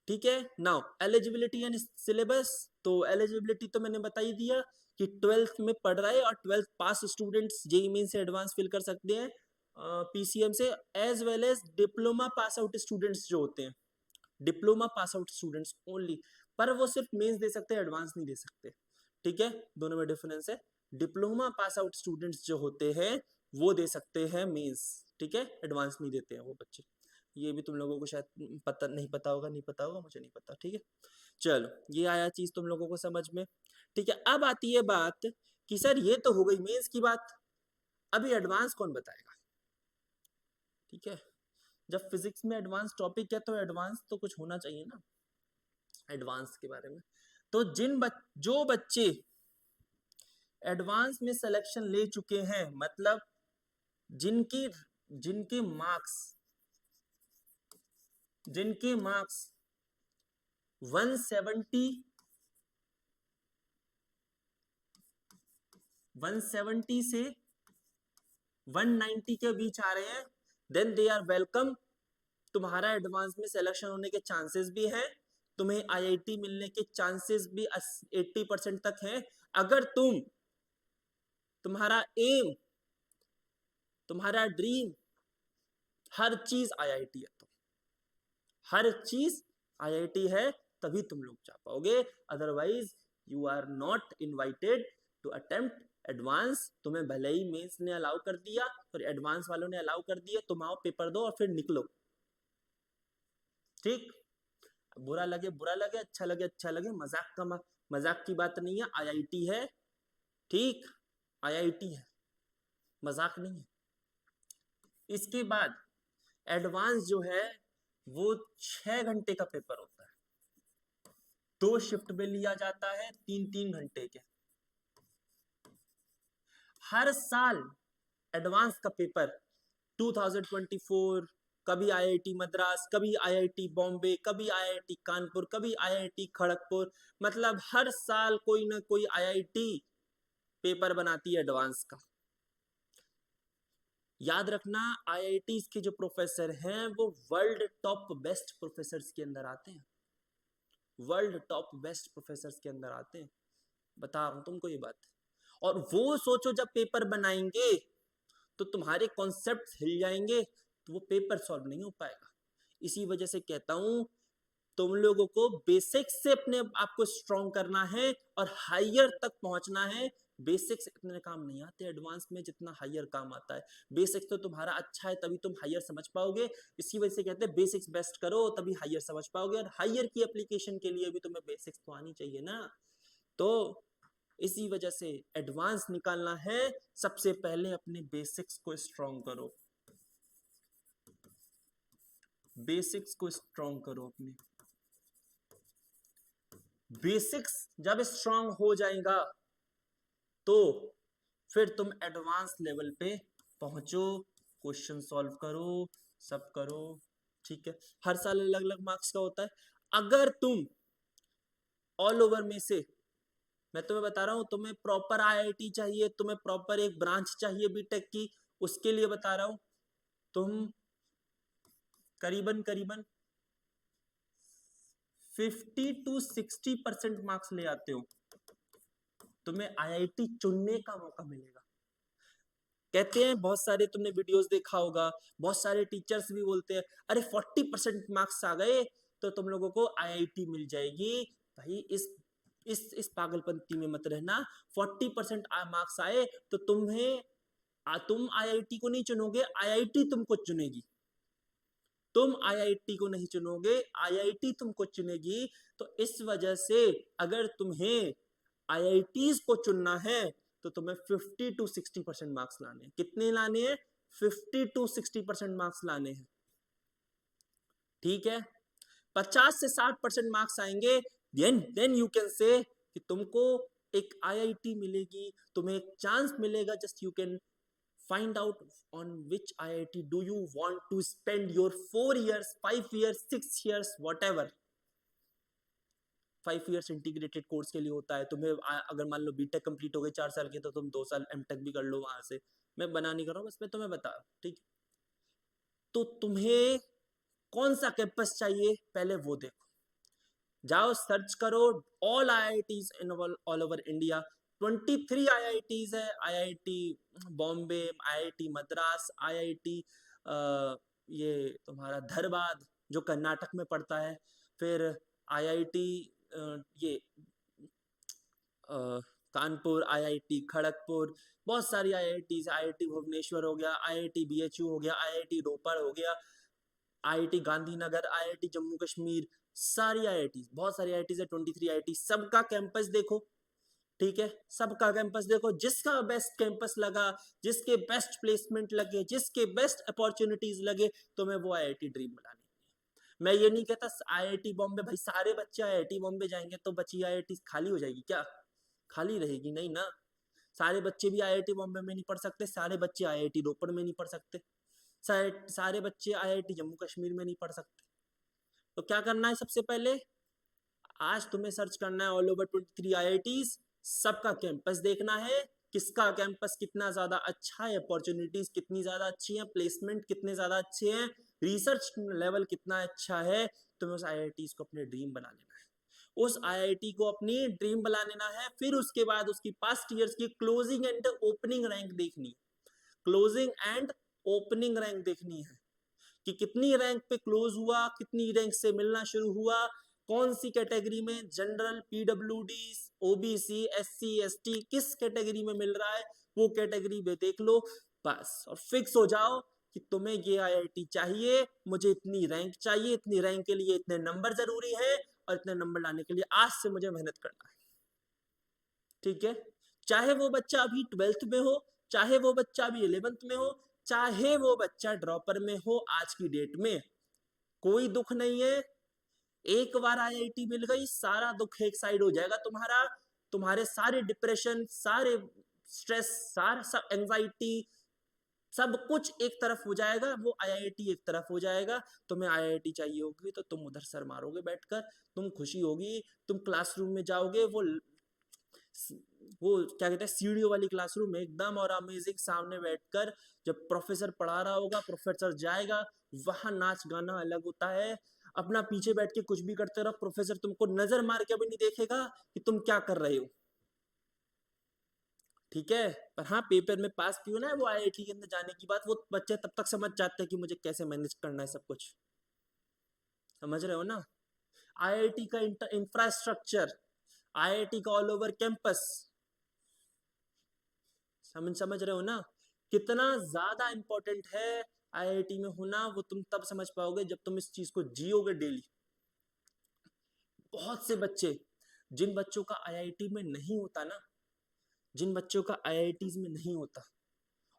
ठीक है। नाउ एलिजिबिलिटी एंड सिलेबस, तो एलिजिबिलिटी तो मैंने बता ही दिया कि 12th में पढ़ रहे और 12th pass students JEE main से एडवांस फिल कर सकते हैं पीसीएम से, as well as diploma pass out students जो होते हैं, diploma pass out students only, पर वो सिर्फ मेंस दे सकते हैं, एडवांस नहीं दे सकते, ठीक है। दोनों में डिफरेंस है। डिप्लोमा पास आउट स्टूडेंट्स जो होते हैं वो दे सकते हैं मेंस, ठीक है, एडवांस नहीं देते हैं वो बच्चे। ये भी तुम लोगों को शायद पता नहीं पता होगा, नहीं पता होगा, मुझे नहीं पता, ठीक है। चलो ये आया चीज तुम लोगों को समझ में, ठीक है। अब आती है बात कि सर ये तो हो गई मेंस की बात, अभी एडवांस कौन बताएगा, ठीक है। जब फिजिक्स में एडवांस टॉपिक है तो एडवांस तो कुछ होना चाहिए ना एडवांस के बारे में। तो जो बच्चे एडवांस में सिलेक्शन ले चुके हैं, मतलब जिनकी जिनके मार्क्स 170 से 190 के बीच आ रहे हैं, देन दे आर वेलकम। तुम्हारा एडवांस में सिलेक्शन होने के चांसेस भी हैं, तुम्हें आईआईटी मिलने के चांसेस भी 80% तक हैं, अगर तुम्हारा एम, तुम्हारा ड्रीम, हर चीज आईआईटी है, तो हर चीज आईआईटी है, तभी तुम लोग जा पाओगे, otherwise you are not invited to attempt advance. तुम्हें भले ही मेंस ने अलाउ कर दिया और एडवांस वालों ने अलाउ कर दिया, तुम आओ पेपर दो और फिर निकलो, ठीक। बुरा लगे बुरा लगे, अच्छा लगे अच्छा लगे, मजाक की बात नहीं है, आईआईटी है, ठीक, आईआईटी है, मजाक नहीं है। इसके बाद एडवांस जो है वो 6 घंटे का पेपर होता है, 2 शिफ्ट में लिया जाता है, 3-3 घंटे के। हर साल एडवांस का पेपर 2024, कभी आईआईटी मद्रास, कभी आईआईटी बॉम्बे, कभी आईआईटी कानपुर, कभी आईआईटी खड़गपुर, मतलब हर साल कोई ना कोई आईआईटी पेपर बनाती है एडवांस का। याद रखना आईआईटी के जो प्रोफेसर हैं वो वर्ल्ड टॉप बेस्ट प्रोफेसर्स के अंदर आते हैं, वर्ल्ड टॉप बेस्ट प्रोफेसर्स के अंदर आते हैं, बता रहा हूं तुमको ये बात। और वो सोचो जब पेपर बनाएंगे तो तुम्हारे कॉन्सेप्ट हिल जाएंगे, तो वो पेपर सॉल्व नहीं हो पाएगा। इसी वजह से कहता हूं तुम लोगों को बेसिक्स से अपने आप को स्ट्रॉन्ग करना है और हायर तक पहुंचना है। बेसिक्स इतने काम नहीं आते एडवांस में जितना हायर काम आता है। बेसिक्स तो तुम्हारा अच्छा है तभी तुम हायर समझ पाओगे, इसी वजह से कहते हैं बेसिक्स बेस्ट करो तभी हायर समझ पाओगे, और हायर की एप्लीकेशन के लिए भी तुम्हें बेसिक्स तो आनी चाहिए ना। तो इसी वजह से एडवांस निकालना है, सबसे पहले अपने बेसिक्स को स्ट्रॉन्ग करो, बेसिक्स को स्ट्रॉन्ग करो अपने। बेसिक्स जब स्ट्रांग हो जाएगा तो फिर तुम एडवांस लेवल पे पहुंचो, क्वेश्चन सॉल्व करो, सब करो, ठीक है। हर साल अलग अलग मार्क्स का होता है। अगर तुम ऑल ओवर में से, मैं तुम्हें बता रहा हूं, तुम्हें प्रॉपर आईआईटी चाहिए, तुम्हें प्रॉपर एक ब्रांच चाहिए बीटेक की, उसके लिए बता रहा हूं, तुम करीबन करीबन 50-60% मार्क्स ले आते हो, तुम्हें आईआईटी चुनने का मौका मिलेगा। कहते हैं बहुत सारे, तुमने वीडियोस देखा होगा, बहुत सारे टीचर्स भी बोलते हैं अरे 40% मार्क्स आ गए तो तुम लोगों को आईआईटी मिल जाएगी। भाई इस पागलपंती में मत रहना। 40% मार्क्स आए तो तुम आईआईटी को नहीं चुनोगे, आईआईटी तुमको चुनेगी। तुम आईआईटी को नहीं चुनोगे, आईआईटी तुमको चुनेगी। तो इस वजह से अगर तुम्हें आईआईटीज को चुनना है तो तुम्हें 50 to 60% मार्क्स लाने हैं। कितने लाने हैं? 50 to 60% मार्क्स लाने हैं। ठीक है, 50 से 60% मार्क्स आएंगे, देन यू कैन से कि तुमको एक आईआईटी मिलेगी, तुम्हें एक चांस मिलेगा। Just you can find out on which IIT do you want to spend your 4 years, 5 years, 6 years, whatever. 5 years integrated course के लिए होता है। तुम्हें अगर मान लो बीटेक कंप्लीट हो गई 4 साल की, तो तुम 2 साल एमटेक भी कर लो वहां से। मैं बना नहीं कर रहा हूँ, बस मैं तुम्हें बता, ठीक। तो तुम्हें कौन सा कैंपस चाहिए पहले वो देखो, जाओ सर्च करो all IITs in all over India. 23 IITs है, IIT Bombay, IIT Madras, IIT ये तुम्हारा धनबाद जो कर्नाटक में पड़ता है, फिर आईआईटी ये कानपुर, आईआईटी खड़गपुर, बहुत सारी आईआईटीज, आईआईटी भुवनेश्वर हो गया, आईआईटी बीएचयू हो गया, आईआईटी रोपड़ हो गया, आईआईटी गांधीनगर, आईआईटी जम्मू कश्मीर, सारी आईआईटी, बहुत सारी आईआईटी है, 23 आईआईटी। सबका कैंपस देखो, ठीक है, सबका कैंपस देखो, जिसका बेस्ट कैंपस लगा, जिसके बेस्ट प्लेसमेंट लगे, जिसके बेस्ट अपॉर्चुनिटीज लगे, तो मैं वो आईआईटी ड्रीम बनानी। मैं ये नहीं कहता आईआईटी बॉम्बे, भाई सारे बच्चे आईआईटी बॉम्बे जाएंगे तो बची आईआईटी खाली हो जाएगी क्या? खाली रहेगी नहीं ना। सारे बच्चे भी आईआईटी बॉम्बे में नहीं पढ़ सकते, सारे बच्चे आईआईटी रोपड़ में नहीं पढ़ सकते, सारे बच्चे आईआईटी जम्मू कश्मीर में नहीं पढ़ सकते। तो क्या करना है? सबसे पहले आज तुम्हें सर्च करना है ऑल ओवर 23 आईआईटीज, सबका कैंपस देखना है, किसका कैंपस कितना ज्यादा अच्छा है, अपॉर्चुनिटीज कितनी ज्यादा अच्छी है, प्लेसमेंट कितने ज्यादा अच्छे हैं, रिसर्च लेवल कितना अच्छा है। तुम्हें उस आईआईटीज को अपने ड्रीम बना लेना है, उस आईआईटी को अपनी ड्रीम बना लेना है। फिर उसके बाद उसकी पास्ट ईयर्स की क्लोजिंग एंड ओपनिंग रैंक देखनी है, क्लोजिंग एंड ओपनिंग रैंक देखनी है कि कितनी रैंक पे क्लोज हुआ, कितनी रैंक से मिलना शुरू हुआ, कौन सी कैटेगरी में, general, PWD, OBC, SC, ST, किस कैटेगरी में मिल रहा है, वो कैटेगरी में देख लो बस, और फिक्स हो जाओ कि तुम्हें ये आईआईटी चाहिए, मुझे इतनी रैंक चाहिए, इतनी रैंक के लिए इतने नंबर जरूरी है, और इतने नंबर लाने के लिए आज से मुझे मेहनत करना है। ठीक है, चाहे वो बच्चा अभी 12th में हो, चाहे वो बच्चा अभी 11th में हो, चाहे वो बच्चा ड्रॉपर में हो, आज की डेट में कोई दुख नहीं है। एक बार आईआईटी मिल गई, सारा दुख एक साइड हो जाएगा तुम्हारा, तुम्हारे सारे डिप्रेशन, सारे स्ट्रेस, सारा सब एंजाइटी, सब कुछ एक तरफ हो जाएगा, वो आईआईटी एक तरफ हो जाएगा। तुम्हें आईआईटी चाहिए होगी तो तुम उधर सर मारोगे बैठकर, तुम खुशी होगी, तुम क्लासरूम में जाओगे, वो क्या कहते हैं सीढ़ियों वाली क्लासरूम में एकदम, और अमेजिंग सामने बैठकर जब प्रोफेसर पढ़ा रहा होगा, प्रोफेसर जाएगा, वहां नाच गाना अलग होता है। अपना पीछे बैठ के कुछ भी करते रहो, प्रोफेसर तुमको नजर मार के भी नहीं देखेगा कि तुम क्या कर रहे हो। ठीक है, पर हाँ पेपर में पास की हो ना, वो आईआईटी के अंदर जाने की बात, वो बच्चे तब तक समझ जाते हैं कि मुझे कैसे मैनेज करना है सब कुछ। समझ रहे हो ना? आईआईटी का इंफ्रास्ट्रक्चर, आईआईटी का ऑल ओवर कैंपस, समझ रहे हो ना कितना ज्यादा इंपॉर्टेंट है आईआईटी में होना। वो तुम तब समझ पाओगे जब तुम इस चीज को जियोगे डेली। बहुत से बच्चे, जिन बच्चों का आईआईटी में नहीं होता ना, जिन बच्चों का आईआईटीज में नहीं होता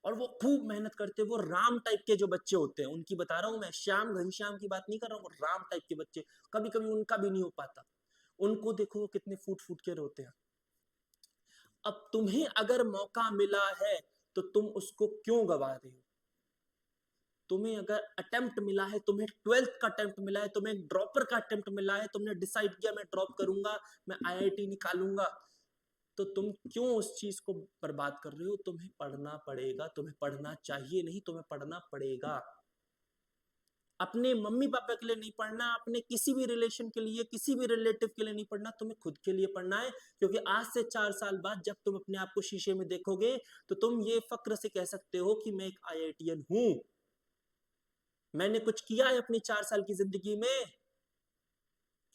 और वो खूब मेहनत करते, वो राम टाइप के जो बच्चे होते हैं उनकी बता रहा हूं मैं, श्याम घनश्याम की बात नहीं कर रहा हूँ, वो राम टाइप के बच्चे, कभी कभी उनका भी नहीं हो पाता, उनको देखो वो कितने फूट फूट के रोते हैं। अब तुम्हें अगर मौका मिला है तो तुम उसको क्यों गवा रहे हो? तुम्हें अगर अटेम्प्ट मिला है, तुम्हें 12th का अटेम्प्ट मिला है, तुम्हें ड्रॉपर का अटेम्प्ट मिला है, तुमने डिसाइड किया मैं ड्रॉप करूंगा, मैं आईआईटी निकालूंगा, तो तुम क्यों उस चीज को बर्बाद कर रहे हो? तुम्हें पढ़ना पड़ेगा, तुम्हें पढ़ना चाहिए नहीं, तुम्हें पढ़ना पड़ेगा। अपने मम्मी पापा के लिए नहीं पढ़ना, अपने किसी भी रिलेशन के लिए, किसी भी रिलेटिव के लिए नहीं पढ़ना, तुम्हें खुद के लिए पढ़ना है। क्योंकि आज से 4 साल बाद जब तुम अपने आप को शीशे में देखोगे तो तुम ये फक्र से कह सकते हो कि मैं एक आईआईटीएन हूं, मैंने कुछ किया है अपनी 4 साल की जिंदगी में।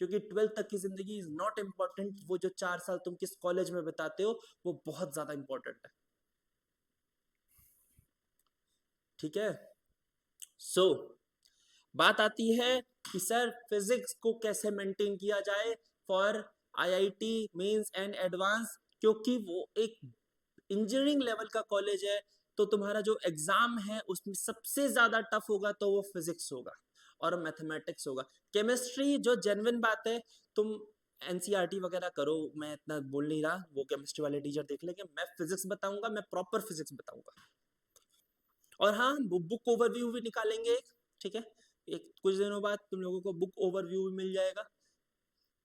क्योंकि 12th तक की जिंदगी इज नॉट इम्पॉर्टेंट, वो जो 4 साल तुम किस कॉलेज में बिताते हो वो बहुत ज्यादा इंपॉर्टेंट है। ठीक है, सो बात आती है कि सर फिजिक्स को कैसे मेंटेन किया जाए for IIT mains and advance, क्योंकि वो एक इंजीनियरिंग लेवल का कॉलेज है, तो तुम्हारा जो एग्जाम है उसमें सबसे ज्यादा टफ होगा तो वो फिजिक्स होगा और मैथमेटिक्स होगा। केमिस्ट्री जो जेन्युइन बात है, तुम एनसीईआरटी वगैरह करो, मैं इतना बोल नहीं रहा, वो केमिस्ट्री वाले टीचर देख लेंगे, मैं फिजिक्स बताऊंगा, मैं प्रॉपर फिजिक्स बताऊंगा। और हाँ, बुक ओवरव्यू भी निकालेंगे, ठीक है, एक कुछ दिनों बाद तुम लोगों को बुक ओवरव्यू भी मिल जाएगा,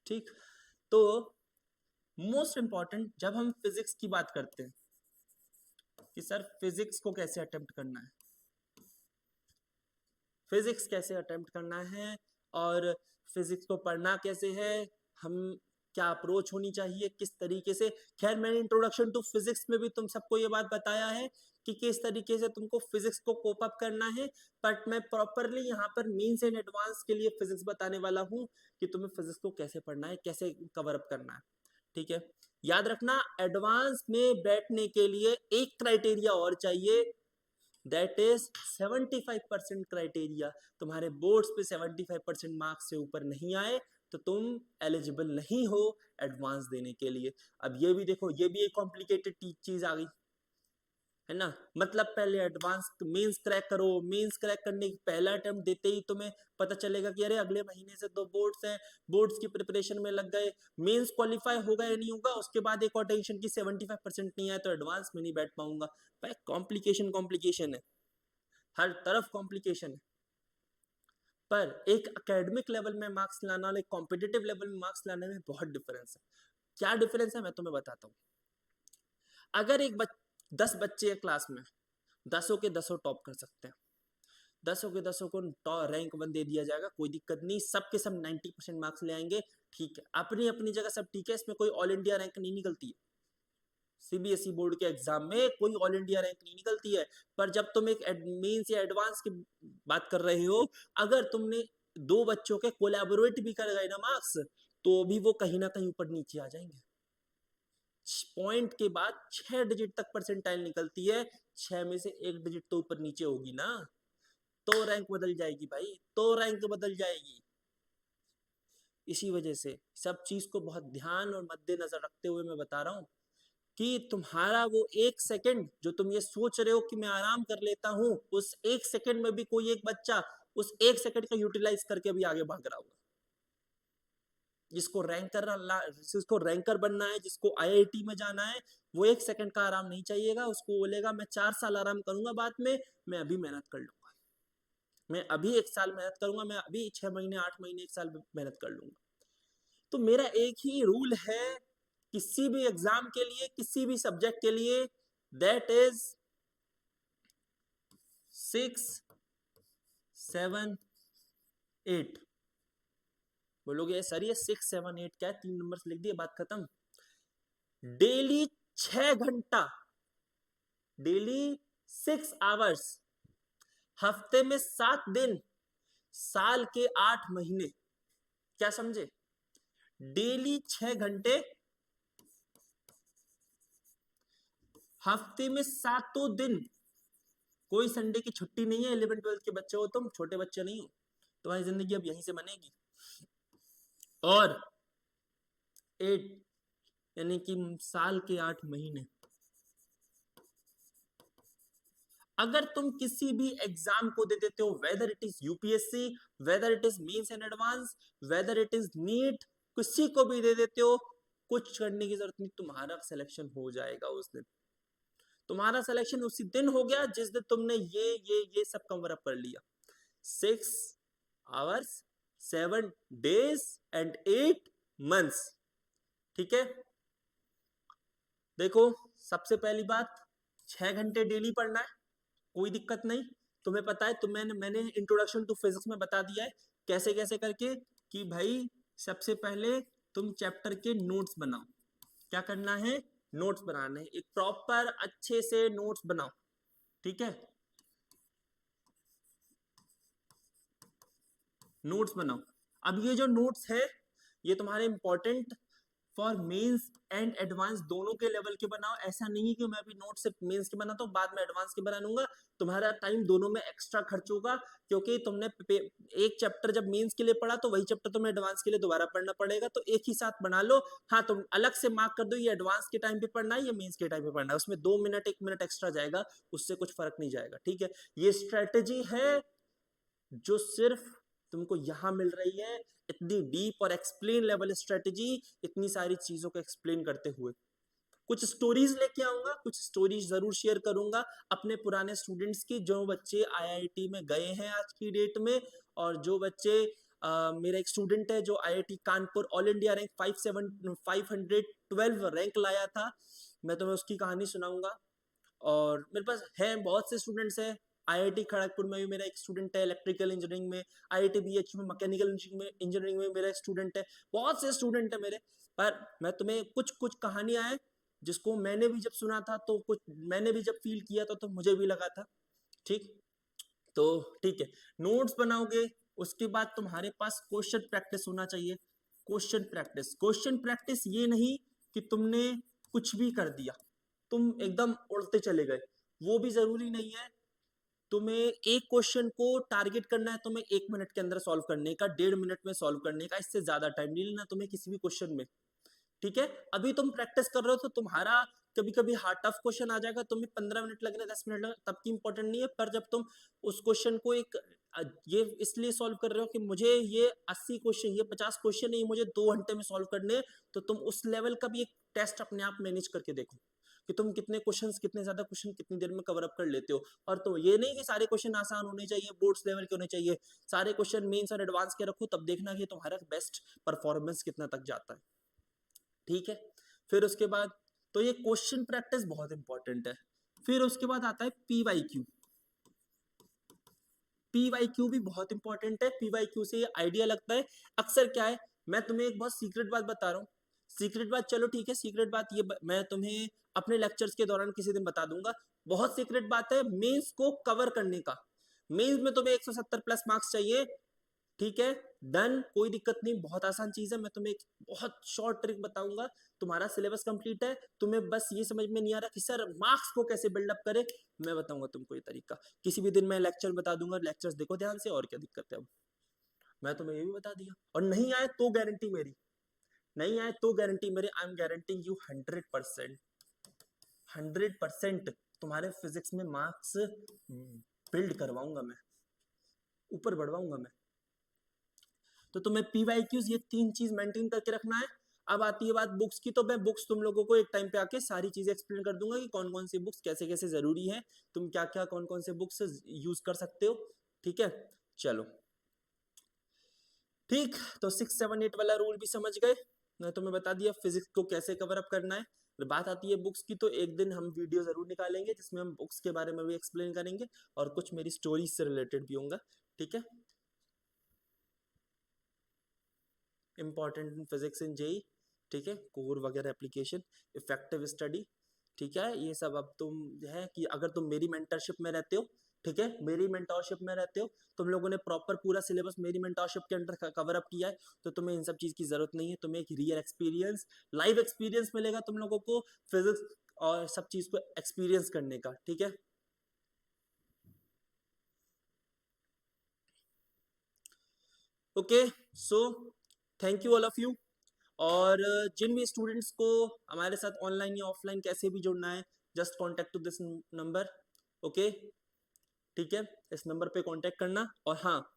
ठीक। तो मोस्ट इंपॉर्टेंट जब हम फिजिक्स की बात करते हैं कि सर फिजिक्स को कैसे अटेम्प्ट करना है, फिजिक्स कैसे अटेम्प्ट करना है और फिजिक्स को पढ़ना कैसे है, हम क्या अप्रोच होनी चाहिए, किस तरीके से। खैर मैंने इंट्रोडक्शन टू फिजिक्स में भी तुम सबको ये बात बताया है कि किस तरीके से तुमको फिजिक्स को कोप अप करना है, बट मैं प्रॉपरली यहाँ पर मीन्स एंड एडवांस के लिए फिजिक्स बताने वाला हूँ कि तुम्हें फिजिक्स को कैसे पढ़ना है, कैसे कवर अप करना है, ठीक है। याद रखना, एडवांस में बैठने के लिए एक क्राइटेरिया और चाहिए, दैट इज 75% क्राइटेरिया। तुम्हारे बोर्ड्स पे 75% मार्क्स से ऊपर नहीं आए तो तुम एलिजिबल नहीं हो एडवांस देने के लिए। अब ये भी देखो, ये भी एक कॉम्प्लिकेटेड चीज आ गई है ना। मतलब पहले एडवांस मेंस क्रैक करो, मेंस क्रैक करने की पहला अटेम्प्ट देते ही तुम्हें पता चलेगा कि अरे अगले महीने से 2 बोर्ड्स हैं, बोर्ड्स की प्रिपरेशन में लग गए, मेंस क्वालिफाई होगा या नहीं होगा, उसके बाद एक और टेंशन की 75% नहीं आया तो एडवांस में नहीं बैठ पाऊंगा। भाई कॉम्प्लिकेशन कॉम्प्लिकेशन है, हर तरफ कॉम्प्लिकेशन है। पर एक एकेडमिक लेवल में मार्क्स लाना और एक कॉम्पिटिटिव लेवल में मार्क्स लाने में बहुत डिफरेंस है। क्या डिफरेंस है मैं तुम्हें बताता हूँ। अगर 10 बच्चे हैं क्लास में, 10 के 10 टॉप कर सकते हैं, 10 के 10 को रैंक 1 दे दिया जाएगा, कोई दिक्कत नहीं, सब के सब 90% मार्क्स ले आएंगे, ठीक है, अपनी अपनी जगह सब ठीक है, इसमें कोई ऑल इंडिया रैंक नहीं निकलती है। सीबीएसई बोर्ड के एग्जाम में कोई ऑल इंडिया रैंक नहीं निकलती है। पर जब तुम एक मेंस या एडवांस की बात कर रहे हो, अगर तुमने 2 बच्चों के कोलैबोरेट भी कर गए ना मार्क्स, तो भी वो कहीं ना कहीं ऊपर नीचे आ जाएंगे। पॉइंट के बाद 6 डिजिट तक परसेंटाइल निकलती है, 6 में से 1 डिजिट तो ऊपर नीचे होगी ना, तो रैंक बदल जाएगी भाई, तो रैंक बदल जाएगी। इसी वजह से सब चीज को बहुत ध्यान और मद्देनजर रखते हुए मैं बता रहा हूं कि तुम्हारा वो 1 सेकंड जो तुम ये सोच रहे हो कि मैं आराम कर लेता हूं, उस 1 सेकंड में भी कोई एक बच्चा उस 1 सेकंड का यूटिलाइज करके भी आगे भाग रहा होगा। जिसको रैंकर बनना है, जिसको आईआईटी में जाना है, वो 1 सेकंड का आराम नहीं चाहिएगा, उसको बोलेगा मैं 4 साल आराम करूंगा बाद में, मैं अभी मेहनत कर लूंगा, मैं अभी 1 साल मेहनत करूंगा, मैं अभी 6 महीने 8 महीने 1 साल मेहनत कर लूंगा। तो मेरा एक ही रूल है किसी भी एग्जाम के लिए, किसी भी सब्जेक्ट के लिए, दैट इज 6 7 8। बोलोगे सर ये 6 7 8 क्या है, 3 नंबर लिख दिए बात खत्म। डेली 6 घंटा, डेली 6 आवर्स, हफ्ते में 7 दिन, साल के 8 महीने, क्या समझे, डेली 6 घंटे, हफ्ते में 7 दिन, कोई संडे की छुट्टी नहीं है। 11th 12th के बच्चे हो तुम, छोटे बच्चे नहीं हो, तुम्हारी जिंदगी अब यहीं से बनेगी। और 8 यानी कि साल के 8 महीने। अगर तुम किसी भी एग्जाम को दे देते हो, whether it is UPSC, whether it is mains and advance, whether it is NEET, किसी को भी दे देते हो, कुछ करने की जरूरत नहीं, तुम्हारा सिलेक्शन हो जाएगा उस दिन। तुम्हारा सिलेक्शन उसी दिन हो गया जिस दिन तुमने ये सब कवर अप कर लिया। 6 आवर्स, 7 days एंड 8 months, ठीक है। देखो सबसे पहली बात, 6 घंटे डेली पढ़ना है, कोई दिक्कत नहीं। तुम्हें पता है, मैंने इंट्रोडक्शन टू फिजिक्स में बता दिया है कैसे कैसे करके कि भाई सबसे पहले तुम चैप्टर के नोट्स बनाओ। क्या करना है, नोट्स बनाने हैं, एक प्रॉपर अच्छे से नोट्स बनाओ, ठीक है, नोट्स बनाओ। अब ये जो नोट्स है ये तुम्हारे important for mains and advance दोनों के लेवल के बनाओ। ऐसा नहीं है कि मैं अभी नोट सिर्फ मेंस के बनाता हूँ बाद में एडवांस के बना लूंगा, तुम्हारा टाइम दोनों में एक्स्ट्रा खर्च होगा, क्योंकि तुमने एक चैप्टर जब मेंस के लिए पढ़ा तो वही चैप्टर तुम्हें एडवांस के लिए दोबारा पढ़ना पड़ेगा, तो एक ही साथ बना लो। हाँ, तुम अलग से मार्क कर दो ये एडवांस के टाइम पे पढ़ना है, ये मेंस के टाइम पे पढ़ना है, उसमें 2 मिनट 1 मिनट एक्स्ट्रा जाएगा, उससे कुछ फर्क नहीं जाएगा। ठीक है, ये स्ट्रेटेजी है जो सिर्फ तुमको यहां मिल रही है, इतनी डीप और एक्सप्लेन लेवल स्ट्रेटेजी, इतनी सारी चीजों को एक्सप्लेन करते हुए। कुछ स्टोरीज लेके आऊंगा, कुछ स्टोरीज जरूर शेयर करूंगा अपने पुराने स्टूडेंट्स की, जो बच्चे आईआईटी में गए हैं आज की डेट में, और जो बच्चे मेरा एक स्टूडेंट है जो IIT Kanpur all India rank 512 rank लाया था, मैं तुम्हें उसकी कहानी सुनाऊंगा। और मेरे पास है बहुत से स्टूडेंट्स हैं, आईआईटी खड़गपुर में भी मेरा एक स्टूडेंट है इलेक्ट्रिकल इंजीनियरिंग में, आईआईटी बीएच में मैकेनिकल इंजीनियरिंग में मेरा एक स्टूडेंट है, बहुत से स्टूडेंट है मेरे। पर मैं तुम्हें कुछ कुछ कहानियां हैं जिसको मैंने भी जब सुना था तो कुछ मैंने भी जब फील किया था तो मुझे भी लगा था। ठीक, तो ठीक है, नोट्स बनाओगे, उसके बाद तुम्हारे पास क्वेश्चन प्रैक्टिस होना चाहिए। क्वेश्चन प्रैक्टिस ये नहीं कि तुमने कुछ भी कर दिया, तुम एकदम उड़ते चले गए, वो भी जरूरी नहीं है। तुम्हें एक क्वेश्चन को टारगेट करना है, तुम्हें 1 मिनट के अंदर सॉल्व करने का, 1.5 मिनट में सॉल्व करने का, इससे ज्यादा टाइम नहीं लेना तुम्हें किसी भी क्वेश्चन में। ठीक है, अभी तुम प्रैक्टिस कर रहे हो तो तुम्हारा कभी कभी हार्ड टफ क्वेश्चन आ जाएगा, तुम्हें 15 मिनट लग रहे 10 मिनट लग तब की इंपॉर्टेंट नहीं है, पर जब तुम उस क्वेश्चन को ये इसलिए सॉल्व कर रहे हो कि मुझे ये 80 क्वेश्चन, ये 50 क्वेश्चन नहीं, मुझे 2 घंटे में सॉल्व करने, तो तुम उस लेवल का भी एक टेस्ट अपने आप मैनेज करके देखो कि तुम कितने क्वेश्चंस, कितने ज्यादा क्वेश्चन कितनी देर में कवर अप कर लेते हो। और तो ये नहीं कि सारे क्वेश्चन आसान होने चाहिए, बोर्ड्स लेवल के होने चाहिए, सारे क्वेश्चन मेंस और एडवांस के रखो, तब देखना कि तुम्हारा बेस्ट परफॉर्मेंस कितना तक जाता है। ठीक है, फिर उसके बाद तो ये क्वेश्चन प्रैक्टिस बहुत इंपॉर्टेंट है। फिर उसके बाद आता है पीवाईक्यू। पीवाईक्यू भी बहुत इंपॉर्टेंट है, पीवाईक्यू से ये आइडिया लगता है। अक्सर क्या है, मैं तुम्हें एक बहुत सीक्रेट बात बता रहा हूँ, सीक्रेट बात, चलो ठीक है, सीक्रेट बात ये मैं तुम्हें अपने लेक्चर्स के दौरान किसी दिन बता दूंगा। बहुत सीक्रेट बात है मेंस को कवर करने का। मेंस में तुम्हें 170 प्लस मार्क्स चाहिए, ठीक है, डन, कोई दिक्कत नहीं, बहुत आसान चीज है। मैं तुम्हें एक बहुत शॉर्ट ट्रिक बताऊंगा, तुम्हारा सिलेबस कंप्लीट है, तुम्हें बस ये समझ में नहीं आ रहा कि सर मार्क्स को कैसे बिल्डअप करे, मैं बताऊंगा तुमको ये तरीका। किसी भी दिन मैं लेक्चर बता दूंगा, लेक्चर्स देखो ध्यान से, और क्या दिक्कत है। अब मैं तुम्हें ये भी बता दिया, और नहीं आए तो गारंटी मेरी, नहीं आए तो गारंटी मेरी, आई एम गारंटिंग यू 100%, 100% तुम्हारे फिजिक्स में मार्क्स बिल्ड करवाऊंगा मैं, ऊपर बढ़वाऊंगा मैं। तो तुम्हें पीवाईक्यूज ये 3 चीज मेंटेन करके रखना है। अब आती है बात बुक्स की, तो मैं बुक्स तुम लोगों को एक टाइम पे आके सारी चीजें एक्सप्लेन कर दूंगा कि कौन कौन सी बुक्स कैसे कैसे जरूरी है, तुम क्या क्या कौन कौन से बुक्स यूज कर सकते हो। ठीक है, चलो ठीक, तो 6, 7, 8 वाला रूल भी समझ गए, मैं तुम्हें बता दिया फिजिक्स को कैसे कवर अप करना है। बात आती है बुक्स की, तो एक दिन हम वीडियो जरूर निकालेंगे जिसमें हम बुक्स के बारे में भी एक्सप्लेन करेंगे, और कुछ मेरी स्टोरीज से रिलेटेड भी होगा। ठीक है, important in physics in JEE, ठीक है, कोर वगैरह एप्लीकेशन, इफेक्टिव स्टडी। ठीक है, ये सब अब तुम है कि अगर तुम मेरी मेंटरशिप में रहते हो, ठीक है, मेरी मेंटरशिप में रहते हो, तुम लोगों ने प्रॉपर पूरा सिलेबस मेरी मेंटरशिप के अंडर कवर अप किया है, तो तुम्हें इन सब चीज की जरूरत नहीं है, तुम्हें एक रियल एक्सपीरियंस, लाइव एक्सपीरियंस मिलेगा तुम लोगों को फिजिक्स और सब चीज को एक्सपीरियंस करने का। ठीक है, okay, so thank you all of you. और जिन भी स्टूडेंट्स को हमारे साथ ऑनलाइन या ऑफलाइन कैसे भी जुड़ना है, just contact to this number. Okay, ठीक है, इस नंबर पे कांटेक्ट करना। और हाँ,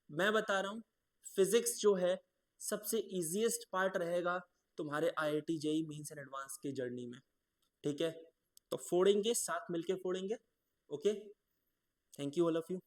मैं बता रहा हूँ, फिजिक्स जो है सबसे इजीएस्ट पार्ट रहेगा तुम्हारे IIT JEE mains and advance की जर्नी में। ठीक है, तो फोड़ेंगे, साथ मिलके फोड़ेंगे। Okay, thank you all of you.